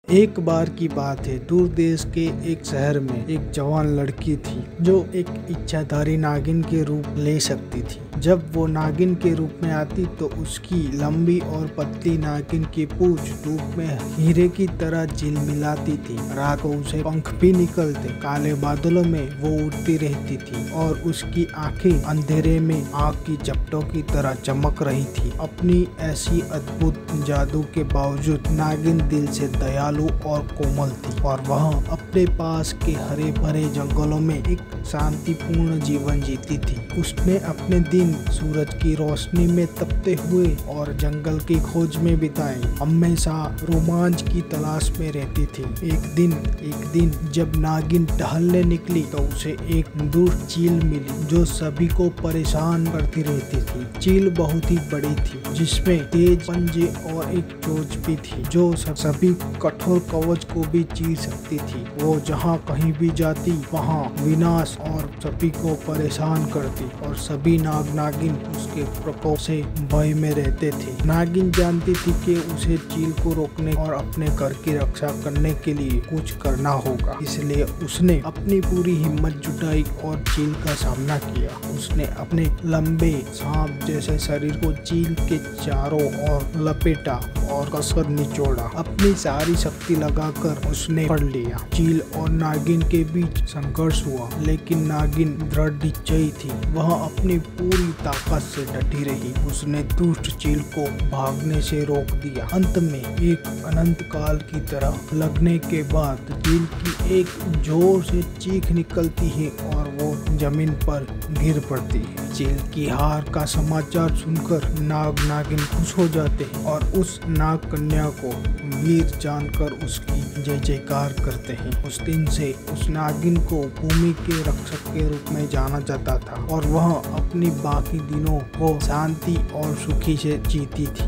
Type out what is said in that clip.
एक बार की बात है, दूर देश के एक शहर में एक जवान लड़की थी जो एक इच्छाधारी नागिन के रूप ले सकती थी। जब वो नागिन के रूप में आती तो उसकी लंबी और पतली नागिन की पूंछ धूप में हीरे की तरह झिलमिलाती थी। रात को उसे पंख भी निकलते, काले बादलों में वो उड़ती रहती थी और उसकी आंखें अंधेरे में आग की झपटों की तरह चमक रही थी। अपनी ऐसी अद्भुत जादू के बावजूद नागिन दिल से दयालु और कोमल थी और वह अपने पास के हरे भरे जंगलों में एक शांतिपूर्ण जीवन जीती थी। उसने अपने दिन सूरज की रोशनी में तपते हुए और जंगल की खोज में बिताए, हमेशा रोमांच की तलाश में रहती थी। एक दिन जब नागिन टहलने निकली तो उसे एक दुष्ट चील मिली जो सभी को परेशान करती रहती थी। चील बहुत ही बड़ी थी, जिसमें तेज पंजे और एक चोंच भी थी जो सभी कठोर कवच को भी चीर सकती थी। वो जहाँ कहीं भी जाती वहाँ विनाश और सभी को परेशान करती और सभी नागिन उसके प्रकोप से भय में रहते थे। नागिन जानती थी कि उसे चील को रोकने और अपने घर की रक्षा करने के लिए कुछ करना होगा, इसलिए उसने अपनी पूरी हिम्मत जुटाई और चील का सामना किया। उसने अपने लंबे सांप जैसे शरीर को चील के चारों ओर लपेटा और कसकर निचोड़ा। अपनी सारी शक्ति लगाकर उसने पकड़ लिया। चील और नागिन के बीच संघर्ष हुआ, लेकिन नागिन दृढ़ निश्चयी थी। वह अपनी पूरी ताकत से डटी रही। उसने दुष्ट चील को भागने से रोक दिया। अंत में एक अनंत काल की तरह लगने के बाद चील की एक जोर से चीख निकलती है और वो जमीन पर गिर पड़ती है। चील की हार का समाचार सुनकर नागिन खुश हो जाते हैं और उस नाग कन्या को वीर जानकर उसकी जय जयकार करते हैं। उस दिन से उस नागिन को भूमि के रक्षक के रूप में जाना जाता था और वह अपनी बाकी दिनों को शांति और सुखी से जीती थी।